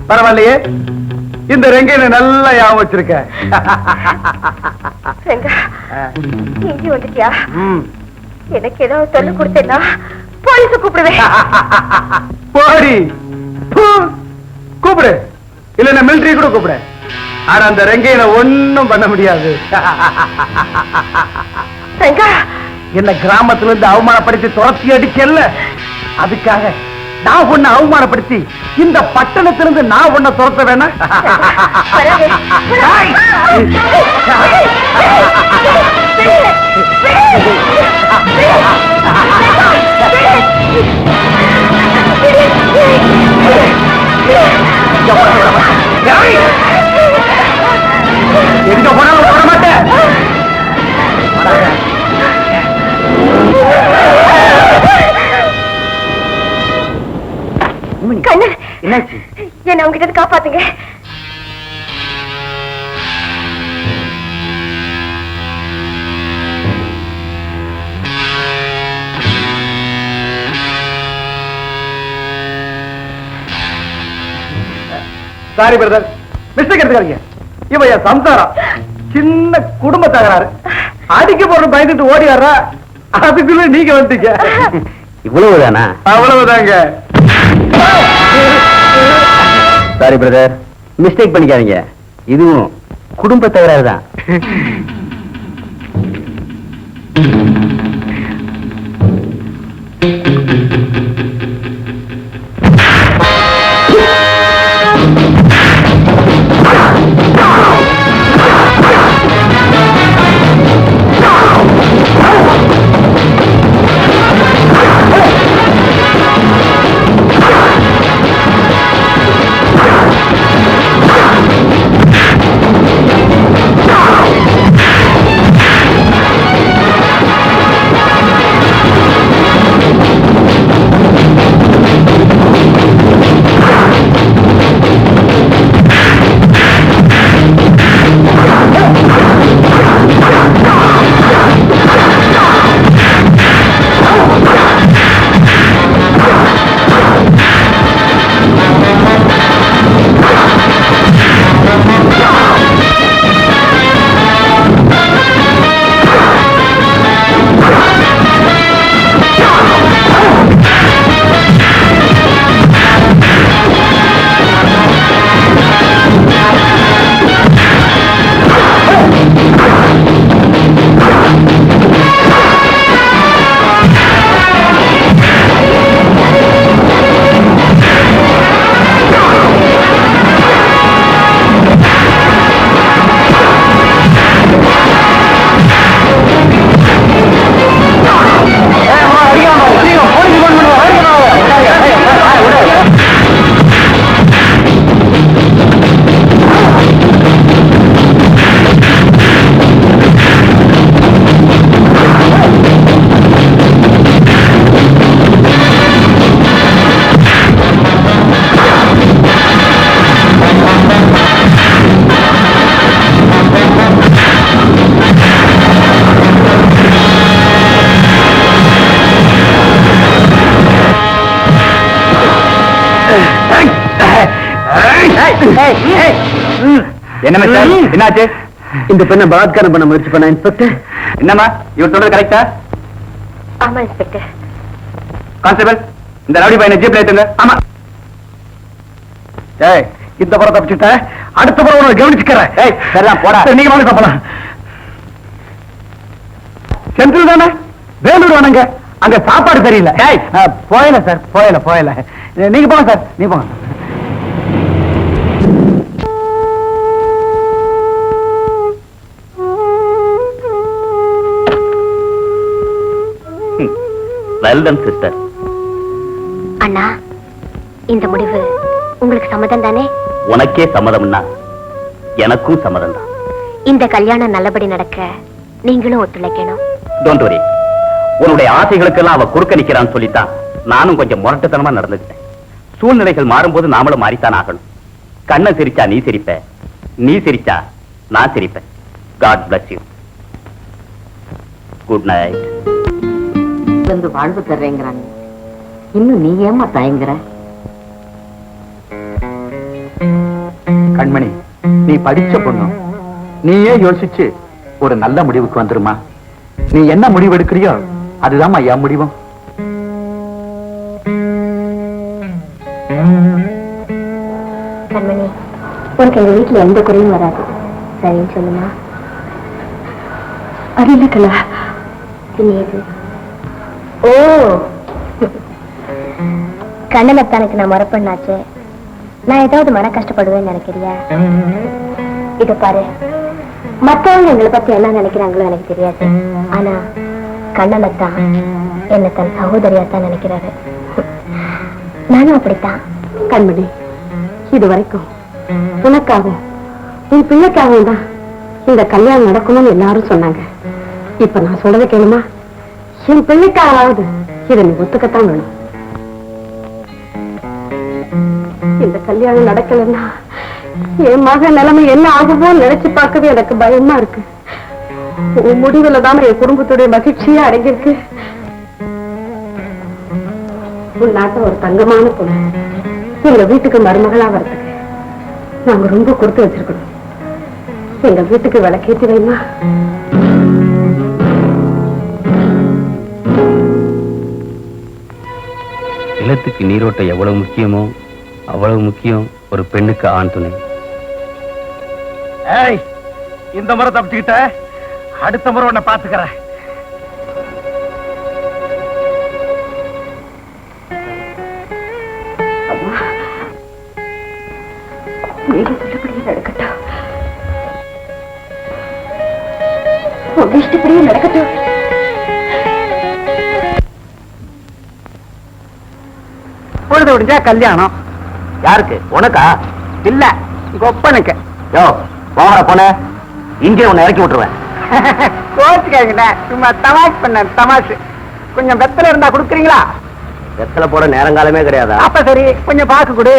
பரவாயில்லையே, இந்த ரெங்கையில நல்லா ஞாபகம் வச்சிருக்க. இங்க வந்துட்டியா? எனக்கு ஏதாவது தொல்லை கொடுத்தேன்னா போலீஸ கூப்பிடுவேன். போடி, கூப்பிடு, இல்ல மிலிட்டரி கூட கூப்பிடு. ஆனா அந்த ரெங்கையில ஒண்ணும் பண்ண முடியாது. என்ன கிராமத்துல இருந்து அவமானப்படுத்தி துரத்தி அடிக்கல, அதுக்காக நான் உன்னை அவமானப்படுத்தி இந்த பட்டணத்திலிருந்து நான் உன்னை துரத்த வேணா? எங்க போனாலும் போட மாட்டேன். என்னாச்சு? என்ன உங்ககிட்ட காப்பாத்துங்க. சாரி பிரதர், மிஸ்டேக் எடுத்துக்காதீங்க. இவ என் சம்சாரம், சின்ன குடும்ப தகராறு. அடிக்க போற பயந்துட்டு ஓடி வர்றா, அதுக்குள்ள நீங்க வந்தீங்க. இவ்வளவுதானா? அவ்வளவுதாங்க. சாரி பிரதர், மிஸ்டேக் பண்ணிக்காதீங்க. இதுவும் குடும்ப தகராறு தான். என்ன மிஸ்டர், என்னாச்சு? இந்த பெண்ணை பலாத்காரம் பண்ண முயற்சி பண்ண இன்ஸ்பெக்டர். என்னம்மா, இவர் சொல்றது கரெக்டா? ஆமா இன்ஸ்பெக்டர். கான்ஸ்டபிள், இந்த ரவுடி பையனை ஜீப்ல ஏத்துங்க. ஆமா. ஏய், இந்த புறம் தப்பிச்சுட்ட, அடுத்த புறம் உனக்கு கவனிச்சுக்கிறேன். ஏய், சரிதான் போடா. நீங்க வாங்க சாப்பிடலாம். சென்ட்ரல் தானே? வேலூர் வானுங்க, அங்க சாப்பாடு தெரியல. போயல சார், போயல. நீங்க போங்க சார், நீங்க போங்க. Well done sister. அண்ணா, இந்த முடிவு உங்களுக்கு சம்மதம் தானே? உனக்கே சம்மதம்னா எனக்கும் சம்மதம் தான். இந்த கல்யாணம் நல்லபடி நடக்க நீங்களும் ஒத்துழைக்கணும். Don't worry. உன்னுடைய ஆசைகளுக்கெல்லாம் அவ குறுக்க நிக்கிறான்னு சொல்லித்தான் நானும் கொஞ்சம் முரட்டுத்தனமா நடந்துக்கிட்டேன். சூழ்நிலைகள் மாறும்போது நாமளும் மாறித்தான் ஆகணும். கண்ணை சிரிச்சா நீ சிரிப்ப, நீ சிரிச்சா நான் சிரிப்பேன். God bless you. Good night. வந்து வாழ்வு தர்றேங்கிறாங்க, இன்னும் நீ ஏமா தயங்குற? கண்மணி, நீ படிச்ச பொண்ணு, நீயே யோசிச்சு ஒரு நல்ல முடிவுக்கு வந்துருமா. நீ என்ன முடிவு எடுக்கிறியோ அதுதான் என் முடிவும். கண்மணி, உனக்கு எங்க வீட்டுல எந்த குறையும் வராது. சரின்னு சொல்லுமா? அது இல்ல கலா. ஓ, கண்ணனத்தானுக்கு நான் மறப்பண்ணாச்சு. நான் ஏதாவது மன கஷ்டப்படுவேன்னு நினைக்கிறியா? இத பாரு, மத்தவங்க எங்களை பத்தி என்ன நினைக்கிறாங்களோ எனக்கு தெரியாது. ஆனா கண்ணனத்தான் என்ன தன் சகோதரியாத்தான் நினைக்கிறாரு. நானும் அப்படித்தான். கண்மணி, இது வரைக்கும் உனக்காகவும் உன் பிள்ளைக்காகவும் தான் இந்த கல்யாணம் நடக்கணும்னு எல்லாரும் சொன்னாங்க. இப்ப நான் சொல்றத கேளுமா? என் பிள்ளைக்காவது இதை நீ ஒத்துக்கத்தான் வேணும். இந்த கல்யாணம் நடக்கலன்னா என் மக நிலைமை என்ன ஆகுமோ நினைச்சு பார்க்கவே எனக்கு பயமா இருக்கு. உன் முடிவுல தான் என் குடும்பத்துடைய மகிழ்ச்சியா அடங்கியிருக்கு. உன் நாட்டை ஒரு தங்கமான பொண்ணு எங்க வீட்டுக்கு மருமகளா வரதுக்கு நாங்க ரொம்ப கொடுத்து வச்சிருக்கணும். எங்க வீட்டுக்கு விளக்கேற்றி வைமா. நிலத்துக்கு நீரோட்டம் எவ்வளவு முக்கியமோ அவ்வளவு முக்கியம் ஒரு பெண்ணுக்கு ஆண் துணை. ஏய், இந்த முறை தப்பிச்சுக்கிட்ட, அடுத்த முறை உன்னை பாத்துக்கிறேன். நீங்க சொல்லப்படியே நடக்கட்டும். உங்க இஷ்டப்படியே நடக்கட்டும். பொழுது விடிஞ்சா கல்யாணம். யாருக்கு? உனக்கா? இல்ல, கொப்பனுக்கு. யோ, போகிற போன இங்கே உன்னை இறக்கி விட்டுருவேன். கோச்சுக்காங்கண்ண, சும்மா தமாஷ் பண்ண தமாஷ். கொஞ்சம் வெத்தலை இருந்தா கொடுக்குறீங்களா? வெத்தலை போட நேரங்காலமே கிடையாதா? அப்ப சரி, கொஞ்சம் பாக்கு கொடு.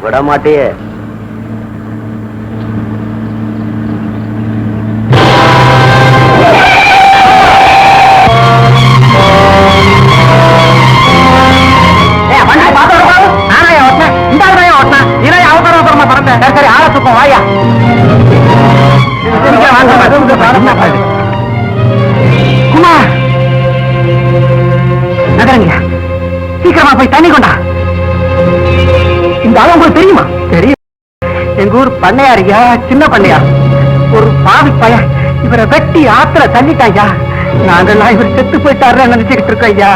விட மாட்டியே. சரி, ஆள தூக்கம் வாயா. குமார், நகரங்க, சீக்கிரமா போய் தண்ணி கொண்டா. இந்த ஆளு உங்களுக்கு தெரியுமா? தெரியும். எங்க ஊர் பண்ணையாரியா, சின்ன பண்ணையார். ஒரு பாவி பையன் இவரை வெட்டி ஆத்துல தள்ளிட்டாயா. நாங்கெல்லாம் இவர் செத்து போயிட்டாரு நினைச்சுக்கிட்டு இருக்கோம் ஐயா.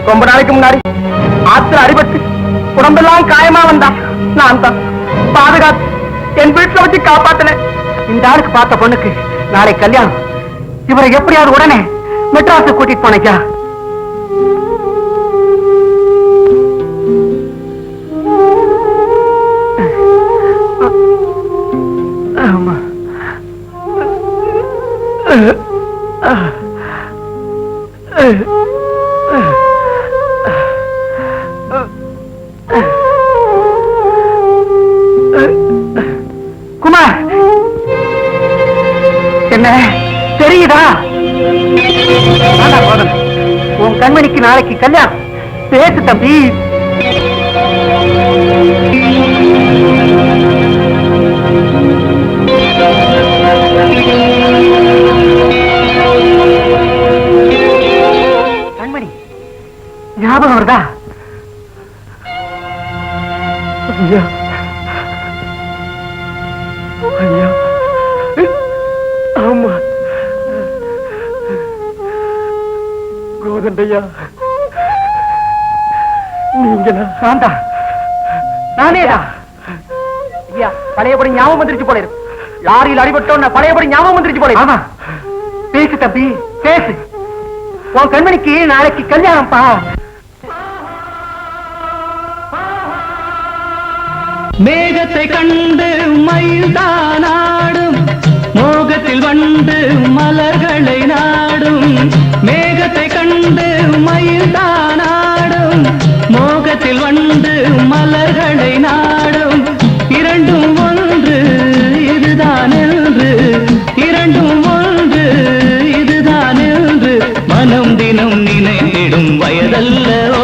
ரொம்ப நாளைக்கு முன்னாடி ஆத்துல அடிபட்டு உடம்பெல்லாம் காயமா வந்தா நான் தான் பாதுகாத்து என் வீட்டுல வச்சு காப்பாத்தினேன். இந்த ஆளுக்கு பார்த்த பொண்ணுக்கு நாளை கல்யாணம். இவரை எப்படியாவது உடனே மெட்ராஸுக்கு கூட்டிட்டு போனைக்கா. ஆமா. குமார், என்ன தெரியுதா? உன் கண்மணிக்கு நாளைக்கு கல்யாணம். பேசு தம்பி. கண்மணி ஞாபகம் வருதா? ஐயா, ஐயா, ஆமா, கோதண்டையா, நீங்களா? சாந்தா, நானேடா. ஐயா, பழையபடி ஞாபகம் வந்துருச்சு போல இருக்கு. லாரியில் அடிபட்டோன்னு பழையபடி ஞாபகம் வந்துருச்சு போல. ஆமா, பேசு தம்பி, பேசு. உன் கண்மணிக்கு நாளைக்கு கல்யாணம்ப்பா. மேகத்தை கண்டு மயில்தானாடும், மோகத்தில் வந்து மலர்களை நாடும். மேகத்தை கண்டு மயில்தானாடும், மோகத்தில் வந்து மலர்களை நாடும். இரண்டும் ஒன்று இதுதான் என்று, இரண்டும் ஒன்று இதுதான் என்று மனம் தினம் நினைத்திடும் வயதல்லவோ.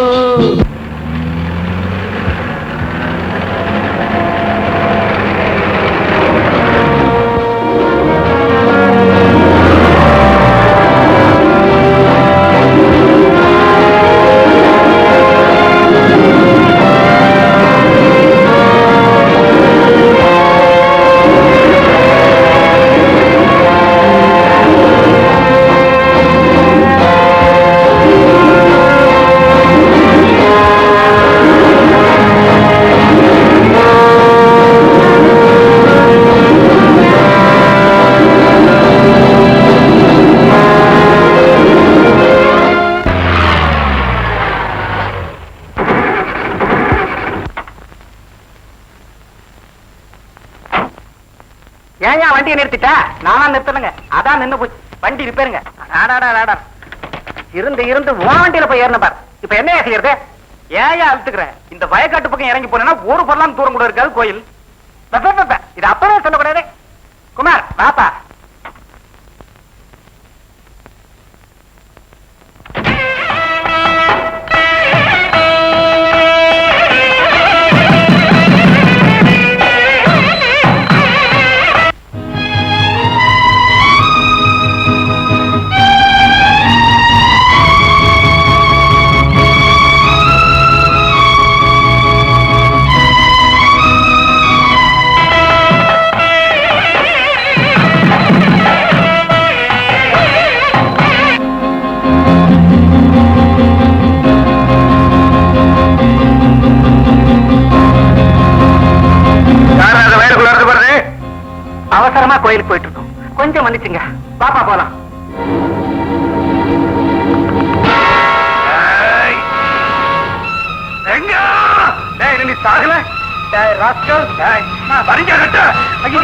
ஏன் வண்டியை நிறுத்திட்ட? நானா நிறுத்தணுங்க, அதான் நின்னு போச்சு. வண்டி ரிப்பேருங்க. இருந்து இருந்து வண்டியில போய் ஏறின பார். இப்ப என்ன செய்யறது? ஏன் அழுத்துக்கிறேன்? இந்த வயக்காட்டு பக்கம் இறங்கி போனா ஒரு பொருளாம் தூரம் கூட இருக்காது கோயில். இது அப்பவே சொல்லக்கூடாது. குமார் பாப்பா, அவசரமா கோயிலுக்கு போயிட்டு இருக்கோம். கொஞ்சம் மன்னிச்சுங்க. பாப்பா போலாம். நீ சாகல ராஸ்கல் வரிஞ்ச கட்ட. ஐயோ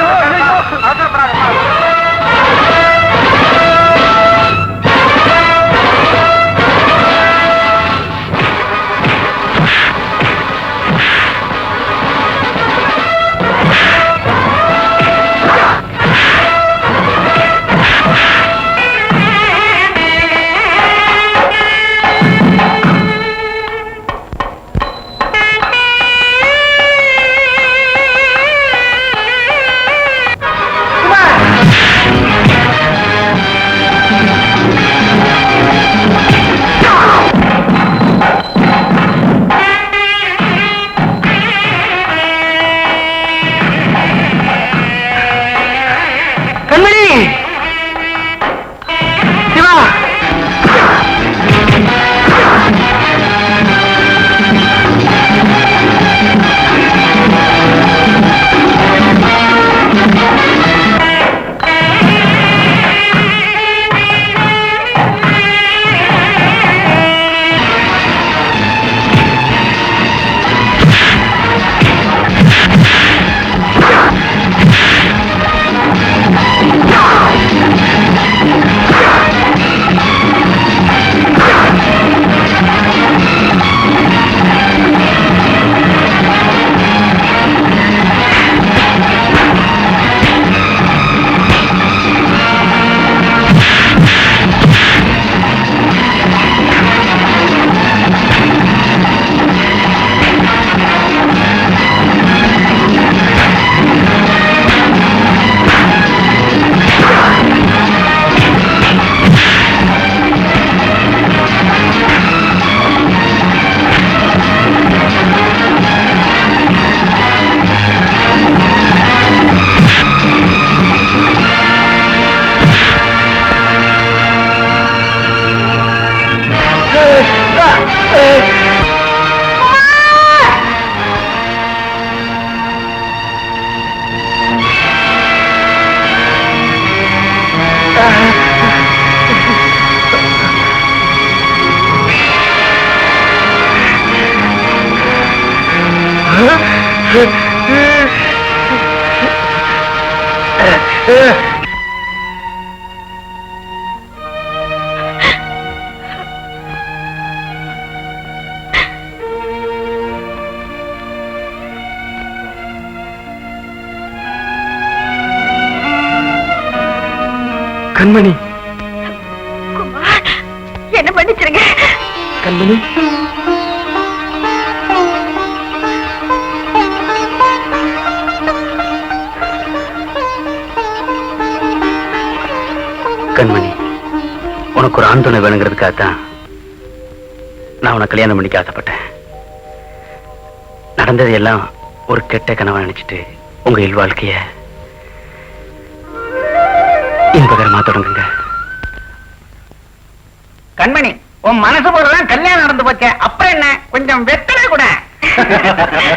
கண்மணி, என்ன பண்ணிச்சிருங்க. கண்மணி, கண்மணி, உனக்கு ஒரு ஆண் துணை வேணுங்கிறதுக்காகத்தான் நான் உனக்கு கல்யாணம் பண்ணிக்க ஆசைப்பட்டேன். நடந்தது எல்லாம் ஒரு கெட்ட கனவா நினைச்சிட்டு உங்க இல்வாழ்க்கைய இன்பகரமா தொடங்குங்க. கண்மணி, உன் மனசு போலதான் கல்யாணம் நடந்து போச்சே, அப்புறம் என்ன, கொஞ்சம் வெத்தலை கூட.